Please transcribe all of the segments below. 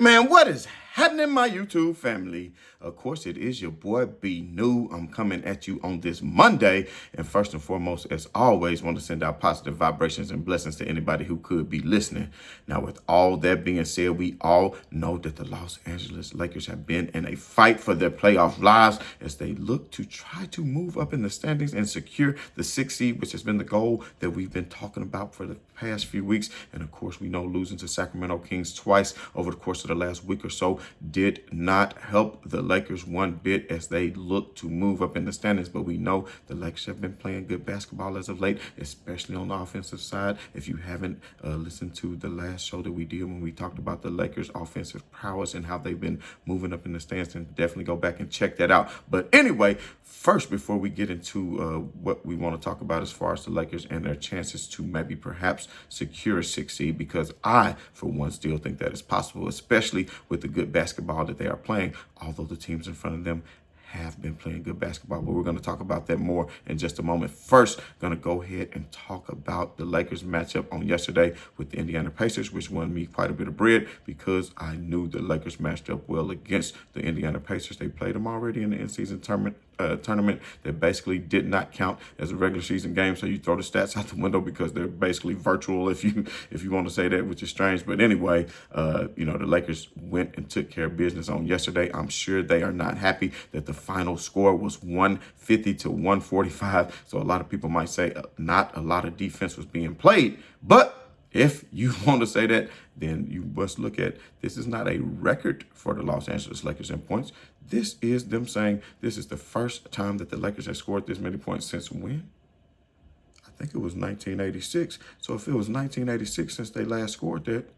Man, what is happening, my YouTube family? Of course, it is your boy B New. I'm coming at you on this Monday. And first and foremost, as always, want to send out positive vibrations and blessings to anybody who could be listening. Now, with all that being said, we all know that the Los Angeles Lakers have been in a fight for their playoff lives as they look to try to move up in the standings and secure the 6th seed, which has been the goal that we've been talking about for the past few weeks. And of course, we know losing to Sacramento Kings twice over the course of the last week or so did not help the Lakers one bit as they look to move up in the standings. But we know the Lakers have been playing good basketball as of late, especially on the offensive side. If you haven't listened to the last show that we did when we talked about the Lakers' offensive prowess and how they've been moving up in the stands, then definitely go back and check that out. But anyway, first, before we get into what we want to talk about as far as the Lakers and their chances to maybe perhaps secure a 6th seed, because I, for one, still think that is possible, especially with the good basketball that they are playing, although the teams in front of them have been playing good basketball. But we're going to talk about that more in just a moment. First, going to go ahead and talk about the Lakers matchup on yesterday with the Indiana Pacers, which won me quite a bit of bread because I knew the Lakers matched up well against the Indiana Pacers. They played them already in the in-season tournament that basically did not count as a regular season game. So you throw the stats out the window because they're basically virtual, if you want to say that, which is strange. But anyway, the Lakers went and took care of business on yesterday. I'm sure they are not happy that the final score was 150 to 145. So a lot of people might say not a lot of defense was being played, but if you want to say that, then you must look at this is not a record for the Los Angeles Lakers in points. This is them saying this is the first time that the Lakers have scored this many points since when? I think it was 1986. So if it was 1986 since they last scored that,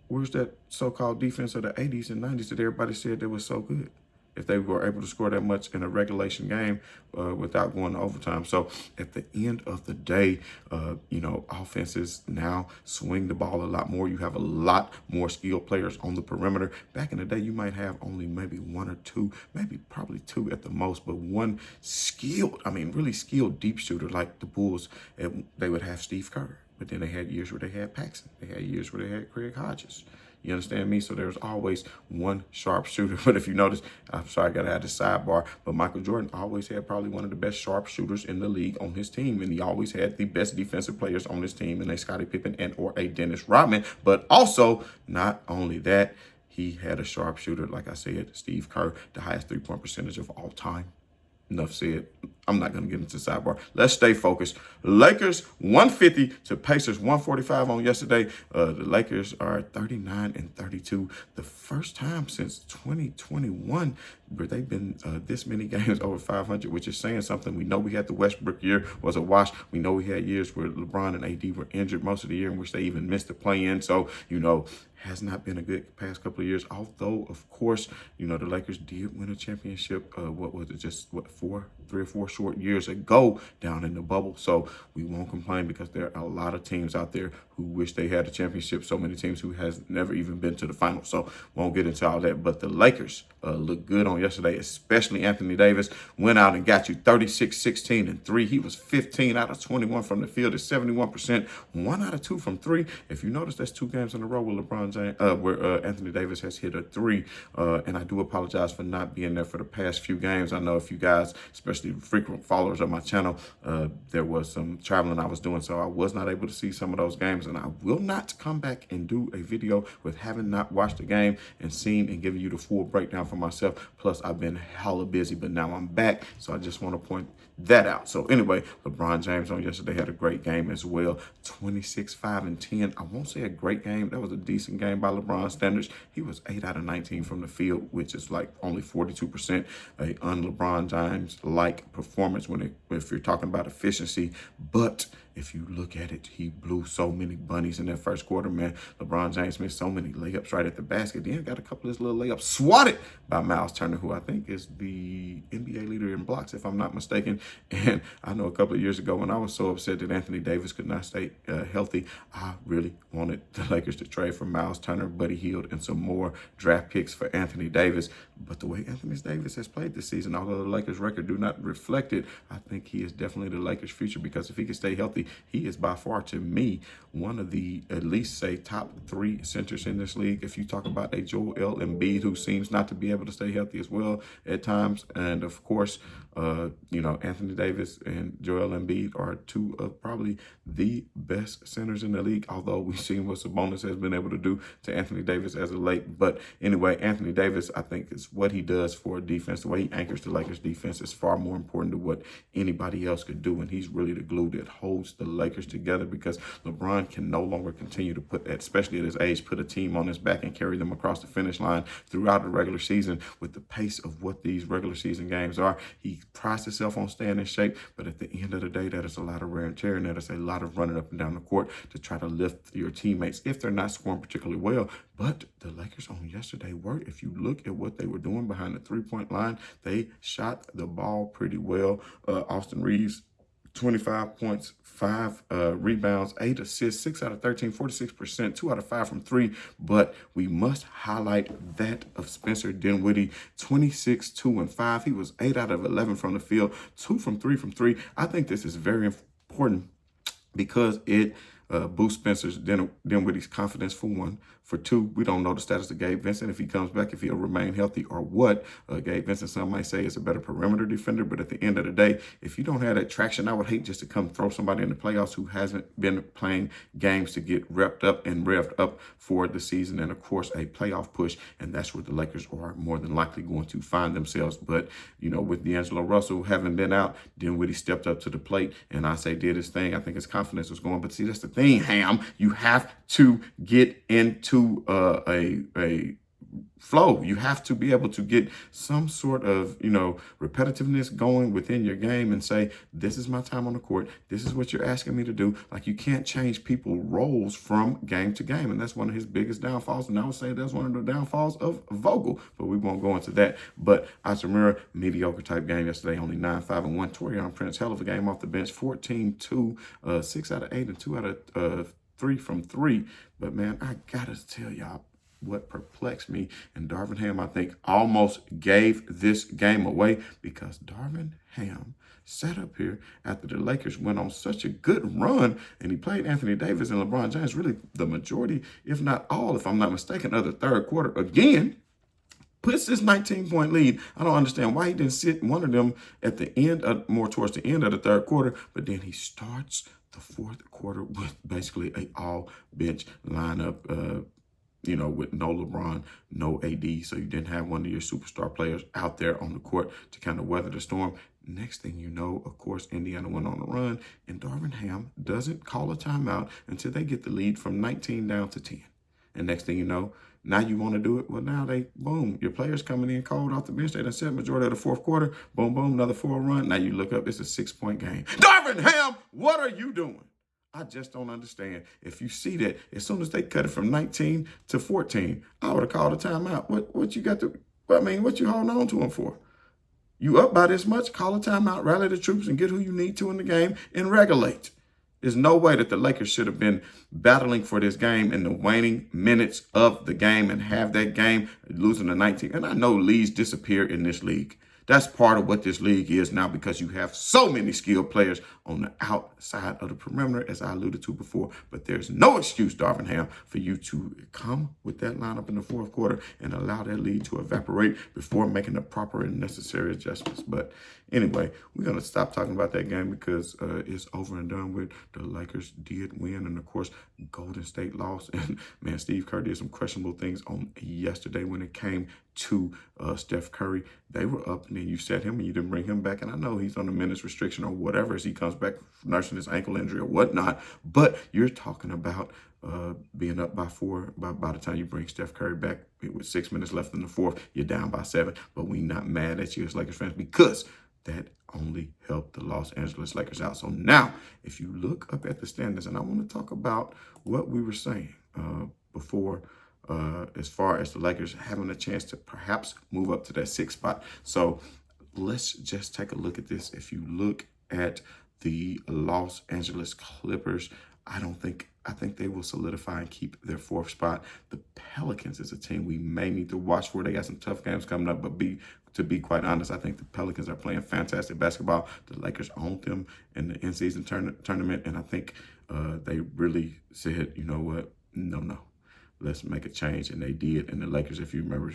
where's that so-called defense of the 80s and 90s that everybody said that was so good? If they were able to score that much in a regulation game without going to overtime. So at the end of the day, offenses now swing the ball a lot more. You have a lot more skilled players on the perimeter. Back in the day, you might have only maybe one or two, maybe probably two at the most, but one skilled, really skilled deep shooter like the Bulls. They would have Steve Kerr. But then they had years where they had Paxson. They had years where they had Craig Hodges. You understand me? So there's always one sharp shooter. But if you notice, I'm sorry, I got to add a sidebar, but Michael Jordan always had probably one of the best sharp shooters in the league on his team. And he always had the best defensive players on his team, and a Scottie Pippen and or a Dennis Rodman. But also, not only that, he had a sharp shooter, like I said, Steve Kerr, the highest three-point percentage of all time. Enough said. I'm not going to get into sidebar. Let's stay focused. Lakers 150 to Pacers 145 on yesterday. The Lakers are 39-32. The first time since 2021 where they've been this many games over 500, which is saying something. We know we had the Westbrook year was a wash. We know we had years where LeBron and AD were injured most of the year in which they even missed the play-in. So, has not been a good past couple of years. Although, of course, the Lakers did win a championship. What was it? Just 3 or 4 short years ago down in the bubble. So we won't complain because there are a lot of teams out there who wish they had a championship. So many teams who has never even been to the final. So won't get into all that. But the Lakers looked good on yesterday, especially Anthony Davis went out and got you 36, 16, and 3. He was 15 out of 21 from the field at 71%, 1 out of 2 from 3. If you notice, that's 2 games in a row with LeBron James, where Anthony Davis has hit a 3. And I do apologize for not being there for the past few games. I know if you guys, especially frequent followers of my channel, there was some traveling I was doing, so I was not able to see some of those games. And I will not come back and do a video with having not watched the game and seen and giving you the full breakdown for myself. Plus, I've been hella busy, but now I'm back, so I just want to point that out. So anyway, LeBron James on yesterday had a great game as well. 26, 5, and 10. I won't say a great game. That was a decent game by LeBron standards. He was 8 out of 19 from the field, which is like only 42%. A un-LeBron James-like performance if you're talking about efficiency. But if you look at it, he blew so many bunnies in that first quarter, man. LeBron James missed so many layups right at the basket. Then got a couple of his little layups swatted by Miles Turner, who I think is the NBA leader in blocks, if I'm not mistaken. And I know a couple of years ago when I was so upset that Anthony Davis could not stay healthy, I really wanted the Lakers to trade for Miles Turner, Buddy Hield, and some more draft picks for Anthony Davis. But the way Anthony Davis has played this season, although the Lakers record do not reflect it, I think he is definitely the Lakers' future, because if he can stay healthy, defensively, he is by far, to me, one of the, at least say, top 3 centers in this league. If you talk about a Joel Embiid, who seems not to be able to stay healthy as well at times, and of course, Anthony Davis and Joel Embiid are 2 of probably the best centers in the league, although we've seen what Sabonis has been able to do to Anthony Davis as of late. But anyway, Anthony Davis, I think, is what he does for defense, the way he anchors the Lakers defense is far more important to what anybody else could do. And he's really the glue that holds the Lakers together, because LeBron can no longer continue to put, especially at his age, put a team on his back and carry them across the finish line throughout the regular season with the pace of what these regular season games are. He prides himself on staying in shape, but at the end of the day, that is a lot of wear and tear, and that is a lot of running up and down the court to try to lift your teammates if they're not scoring particularly well. But the Lakers on yesterday were, if you look at what they were doing behind the three-point line, they shot the ball pretty well. Austin Reeves, 25 points, 5 rebounds, 8 assists, 6 out of 13, 46%, 2 out of 5 from 3. But we must highlight that of Spencer Dinwiddie, 26, 2, and 5. He was 8 out of 11 from the field, 2 from 3. I think this is very important because it boosts Spencer's Dinwiddie's confidence, for one. For two, we don't know the status of Gabe Vincent, if he comes back, if he'll remain healthy or what. Gabe Vincent, some might say, is a better perimeter defender, but at the end of the day, if you don't have that traction, I would hate just to come throw somebody in the playoffs who hasn't been playing games to get revved up for the season and, of course, a playoff push, and that's where the Lakers are more than likely going to find themselves. But, with D'Angelo Russell having been out, Dinwiddie stepped up to the plate, and I say did his thing. I think his confidence was going, but see, that's the thing, Ham. You have to get into a flow. You have to be able to get some sort of, repetitiveness going within your game and say, this is my time on the court. This is what you're asking me to do. Like, you can't change people's roles from game to game. And that's one of his biggest downfalls. And I would say that's one of the downfalls of Vogel, but we won't go into that. But Hachimura, mediocre type game yesterday, only 9-5-1. Taurean Prince, hell of a game off the bench, 14-2, 6 out of 8 and 2 out of 3 from 3. But man, I gotta tell y'all what perplexed me, and Darvin Ham, I think, almost gave this game away, because Darvin Ham sat up here after the Lakers went on such a good run, and he played Anthony Davis and LeBron James really the majority, if not all, if I'm not mistaken, of the third quarter again. Puts this 19-point lead. I don't understand why he didn't sit one of them at the end, more towards the end of the third quarter, but then he starts the fourth quarter with basically a all-bench lineup, with no LeBron, no AD, so you didn't have one of your superstar players out there on the court to kind of weather the storm. Next thing you know, of course, Indiana went on a run, and Darvin Ham doesn't call a timeout until they get the lead from 19 down to 10. And next thing you know, now you want to do it. Well, now boom, your players coming in cold off the bench. They done set majority of the fourth quarter. Boom, boom, another 4 run. Now you look up, it's a 6-point game. Darvin Ham, what are you doing? I just don't understand. If you see that, as soon as they cut it from 19 to 14, I would have called a timeout. What you got to, what you holding on to him for? You up by this much, call a timeout, rally the troops, and get who you need to in the game and regulate. There's no way that the Lakers should have been battling for this game in the waning minutes of the game and have that game losing to 19. And I know leads disappear in this league. That's part of what this league is now, because you have so many skilled players on the outside of the perimeter, as I alluded to before. But there's no excuse, Darvin Ham, for you to come with that lineup in the fourth quarter and allow that lead to evaporate before making the proper and necessary adjustments. But anyway, we're going to stop talking about that game because it's over and done with. The Lakers did win, and of course, Golden State lost. And man, Steve Kerr did some questionable things on yesterday when it came to Steph Curry. They were up, and then you set him and you didn't bring him back. And I know he's on a minutes restriction or whatever as he comes back nursing his ankle injury or whatnot. But you're talking about being up by 4 by the time you bring Steph Curry back with 6 minutes left in the fourth. You're down by 7. But we're not mad at you as Lakers fans, because that only helped the Los Angeles Lakers out. So now, if you look up at the standings, and I want to talk about what we were saying before, as far as the Lakers having a chance to perhaps move up to that 6th spot. So let's just take a look at this. If you look at the Los Angeles Clippers, I think they will solidify and keep their fourth spot. The Pelicans is a team we may need to watch for. They got some tough games coming up, but to be quite honest, I think the Pelicans are playing fantastic basketball. The Lakers owned them in the in-season tournament, and I think they really said, you know what, no, let's make a change, and they did. And the Lakers, if you remember,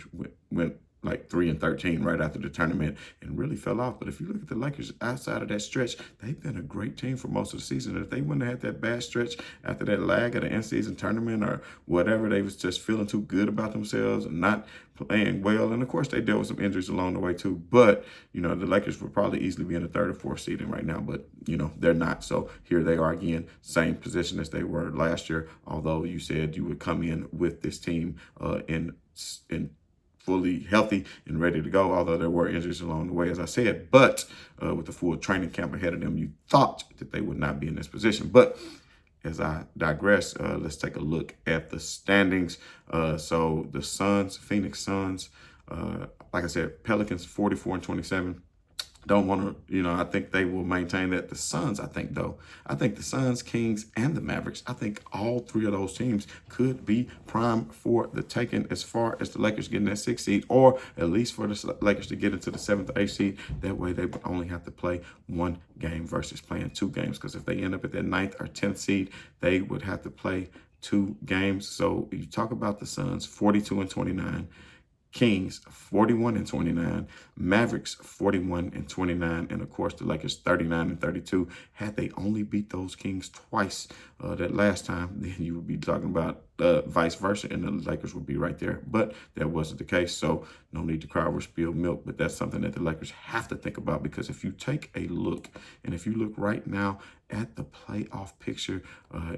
went like 3-13 right after the tournament and really fell off. But if you look at the Lakers outside of that stretch, they've been a great team for most of the season. If they wouldn't have had that bad stretch after that lag of the in-season tournament or whatever, they was just feeling too good about themselves and not playing well. And of course, they dealt with some injuries along the way too. But, you know, the Lakers would probably easily be in the third or fourth seed right now, but, you know, they're not. So here they are again, same position as they were last year, although you said you would come in with this team in fully healthy and ready to go, although there were injuries along the way, as I said. But with the full training camp ahead of them, you thought that they would not be in this position. But as I digress, let's take a look at the standings. So the Suns, Phoenix Suns, like I said, Pelicans 44-27. Don't want to, you know, I think they will maintain that. The Suns, I think the Suns, Kings, and the Mavericks, I think all three of those teams could be prime for the taking as far as the Lakers getting that 6th seed, or at least for the Lakers to get into the 7th or 8th seed. That way they would only have to play one game versus playing two games, because if they end up at that 9th or 10th seed, they would have to play two games. So you talk about the Suns, 42-29. Kings 41-29, Mavericks 41-29, and of course the Lakers 39-32. Had they only beat those Kings twice that last time, then you would be talking about vice versa, and the Lakers would be right there. But that wasn't the case, so no need to cry over spilled milk. But that's something that the Lakers have to think about, because if you take a look, and if you look right now at the playoff picture,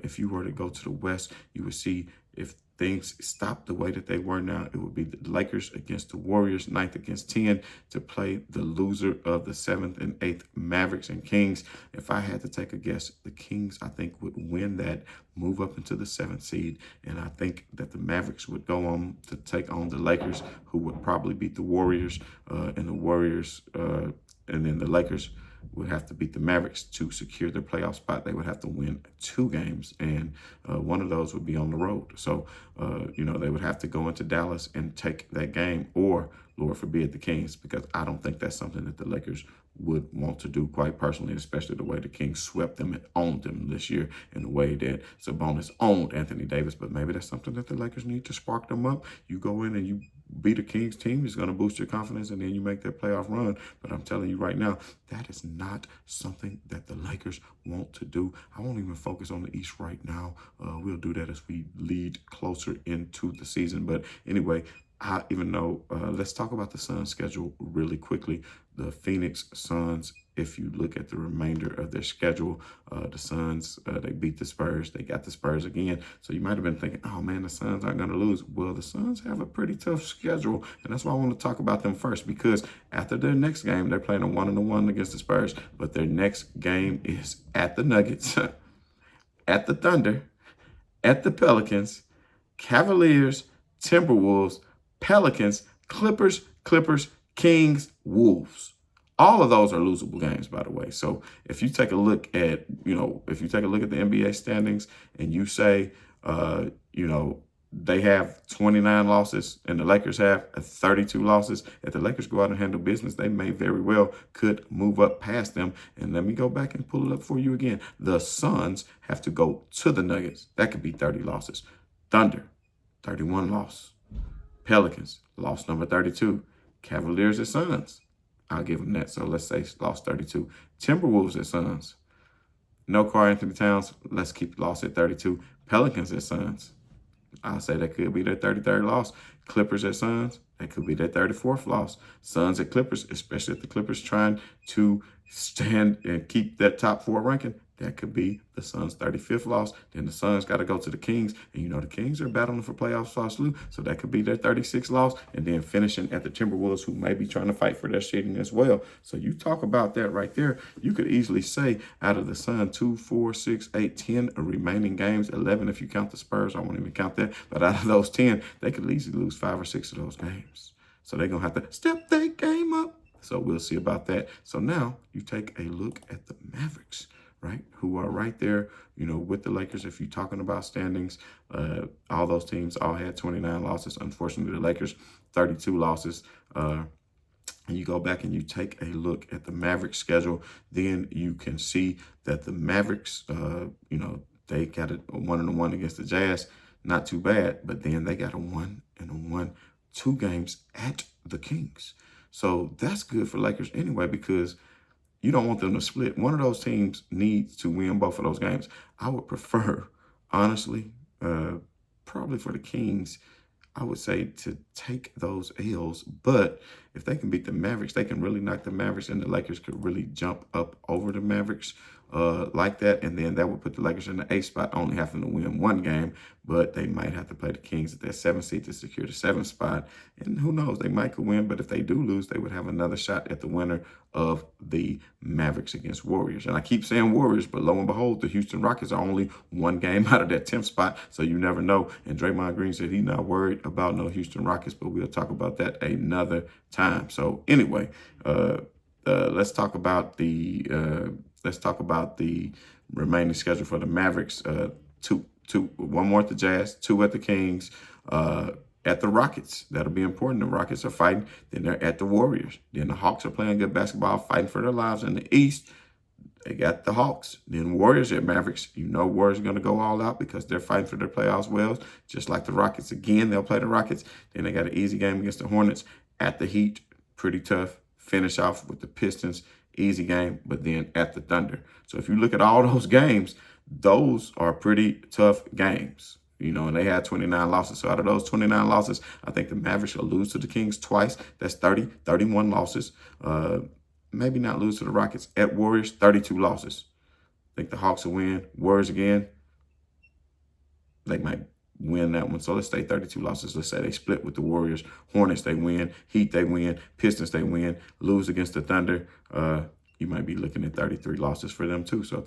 if you were to go to the West, you would see if things stop the way that they were now, it would be the Lakers against the Warriors, 9th against 10, to play the loser of the 7th and 8th Mavericks and Kings. If I had to take a guess, the Kings, I think, would win that, move up into the 7th seed, and I think that the Mavericks would go on to take on the Lakers, who would probably beat the Warriors, and the Warriors, and then the Lakers would have to beat the Mavericks to secure their playoff spot. They would have to win two games, and one of those would be on the road. So, you know, they would have to go into Dallas and take that game, or, Lord forbid, the Kings, because I don't think that's something that the Lakers would want to do, quite personally, especially the way the Kings swept them and owned them this year, and the way that Sabonis owned Anthony Davis. But maybe that's something that the Lakers need to spark them up. You go in and you beat a Kings team, it's going to boost your confidence, and then you make that playoff run. But I'm telling you right now, that is not something that the Lakers want to do. I won't even focus on the East right now. We'll do that as we lead closer into the season. But anyway, let's talk about the Suns schedule really quickly. The Phoenix Suns, if you look at the remainder of their schedule, the Suns, they beat the Spurs. They got the Spurs again. So you might have been thinking, oh man, the Suns aren't going to lose. Well, the Suns have a pretty tough schedule, and that's why I want to talk about them first, because after their next game, they're playing a 1-1 against the Spurs, but their next game is at the Nuggets, at the Thunder, at the Pelicans, Cavaliers, Timberwolves, Pelicans, Clippers, Kings, Wolves. All of those are losable games, by the way. So if you take a look at, the NBA standings and you say, they have 29 losses and the Lakers have 32 losses, if the Lakers go out and handle business, they may very well could move up past them. And let me go back and pull it up for you again. The Suns have to go to the Nuggets. That could be 30 losses. Thunder, 31 losses. Pelicans, loss number 32. Cavaliers at Suns, I'll give them that. So let's say loss 32. Timberwolves at Suns. No Karl Anthony Towns, let's keep loss at 32. Pelicans at Suns, I'll say that could be their 33rd loss. Clippers at Suns, that could be their 34th loss. Suns at Clippers, especially if the Clippers trying to stand and keep that top 4 ranking, that could be the Suns' 35th loss. Then the Suns got to go to the Kings. And, the Kings are battling for playoff spots, so that could be their 36th loss. And then finishing at the Timberwolves, who may be trying to fight for their seeding as well. So you talk about that right there. You could easily say out of the Suns, 2, 4, 6, 8, 10 remaining games, 11 if you count the Spurs. I won't even count that. But out of those 10, they could easily lose 5 or 6 of those games. So they're going to have to step their game up. So we'll see about that. So now you take a look at the Mavericks right? Who are right there, with the Lakers. If you're talking about standings, all those teams all had 29 losses. Unfortunately, the Lakers, 32 losses. And you go back and you take a look at the Mavericks schedule, then you can see that the Mavericks, they got a 1-1 against the Jazz. Not too bad, but then they got a 1-1, 2 games at the Kings. So that's good for Lakers anyway, because you don't want them to split. One of those teams needs to win both of those games. I would prefer, honestly, probably for the Kings, I would say to take those L's. But if they can beat the Mavericks, they can really knock the Mavericks, and the Lakers could really jump up over the Mavericks like that. And then that would put the Lakers in the 8th spot, only having to win 1 game. But they might have to play the Kings at that 7th seed to secure the 7th spot. And who knows, they might could win. But if they do lose, they would have another shot at the winner of the Mavericks against Warriors. And I keep saying Warriors, but lo and behold, the Houston Rockets are only 1 game out of that 10th spot. So you never know. And Draymond Green said he's not worried about no Houston Rockets, but we'll talk about that another time. So anyway, let's talk about the remaining schedule for the Mavericks. 1 more at the Jazz, 2 at the Kings, at the Rockets. That'll be important. The Rockets are fighting. Then they're at the Warriors. Then the Hawks are playing good basketball, fighting for their lives. In the East, they got the Hawks. Then Warriors at Mavericks. Warriors are going to go all out because they're fighting for their playoffs well, just like the Rockets. Again, they'll play the Rockets. Then they got an easy game against the Hornets. At the Heat, pretty tough. Finish off with the Pistons, easy game, but then at the Thunder. So if you look at all those games, those are pretty tough games. And they had 29 losses. So out of those 29 losses, I think the Mavericks will lose to the Kings twice. That's 31 losses. Maybe not lose to the Rockets. At Warriors, 32 losses. I think the Hawks will win. Warriors again, they might win that one. So let's say 32 losses. Let's say they split with the Warriors. Hornets, they win. Heat, they win. Pistons, they win. Lose against the Thunder. You might be looking at 33 losses for them too. So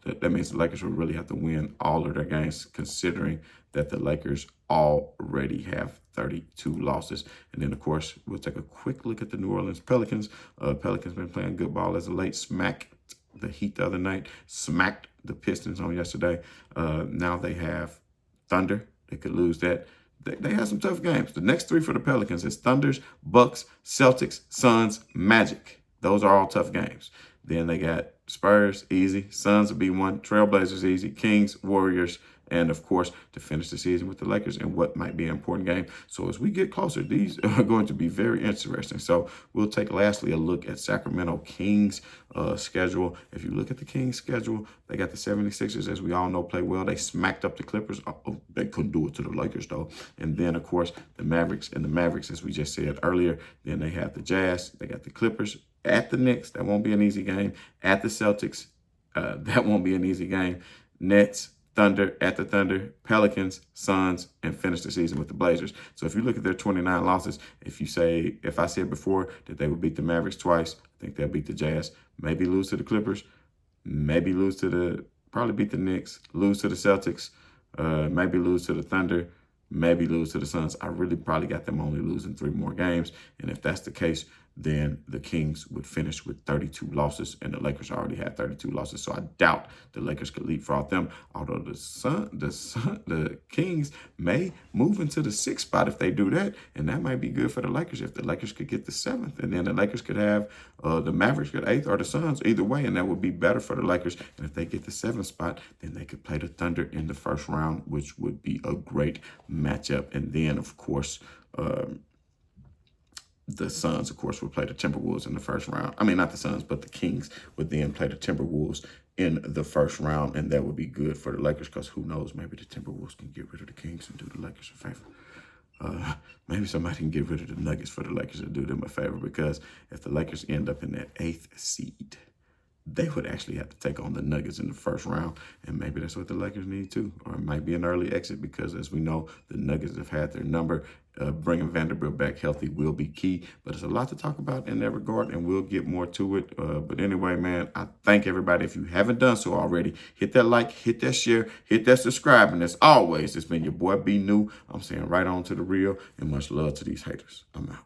that means the Lakers will really have to win all of their games, considering that the Lakers already have 32 losses. And then, of course, we'll take a quick look at the New Orleans Pelicans. Pelicans been playing good ball as of late. Smacked the Heat the other night. Smacked the Pistons on yesterday. Now they have Thunder. They could lose that. They have some tough games. The next 3 for the Pelicans is Thunders, Bucks, Celtics, Suns, Magic. Those are all tough games. Then they got Spurs, easy. Suns will be 1. Trailblazers, easy. Kings, Warriors, and, of course, to finish the season with the Lakers in what might be an important game. So as we get closer, these are going to be very interesting. So we'll take, lastly, a look at Sacramento Kings schedule. If you look at the Kings schedule, they got the 76ers, as we all know, play well. They smacked up the Clippers. Oh, they couldn't do it to the Lakers, though. And then, of course, the Mavericks. And the Mavericks, as we just said earlier, then they have the Jazz. They got the Clippers. At the Knicks, that won't be an easy game. At the Celtics, that won't be an easy game. Nets, Thunder, at the Thunder, Pelicans, Suns, and finish the season with the Blazers. So if you look at their 29 losses, if I said before that they would beat the Mavericks twice, I think they'll beat the Jazz. Maybe lose to the Clippers. Maybe probably beat the Knicks. Lose to the Celtics. Maybe lose to the Thunder. Maybe lose to the Suns. I really probably got them only losing 3 more games. And if that's the case, then the Kings would finish with 32 losses, and the Lakers already had 32 losses. So I doubt the Lakers could leapfrog them. Although the Kings may move into the 6th spot if they do that, and that might be good for the Lakers if the Lakers could get the 7th, and then the Lakers could have the Mavericks get 8th or the Suns, either way, and that would be better for the Lakers. And if they get the 7th spot, then they could play the Thunder in the first round, which would be a great matchup. And then, of course, the Suns, of course, would play the Timberwolves in the first round. I mean, not the Suns, but the Kings would then play the Timberwolves in the first round, and that would be good for the Lakers because who knows, maybe the Timberwolves can get rid of the Kings and do the Lakers a favor. Maybe somebody can get rid of the Nuggets for the Lakers and do them a favor, because if the Lakers end up in that 8th seed, they would actually have to take on the Nuggets in the first round, and maybe that's what the Lakers need too. Or it might be an early exit because, as we know, the Nuggets have had their number. Bringing Vanderbilt back healthy will be key, but there's a lot to talk about in that regard, and we'll get more to it. But anyway, man, I thank everybody. If you haven't done so already, hit that like, hit that share, hit that subscribe, and as always, it's been your boy B New. I'm saying right on to the real, and much love to these haters. I'm out.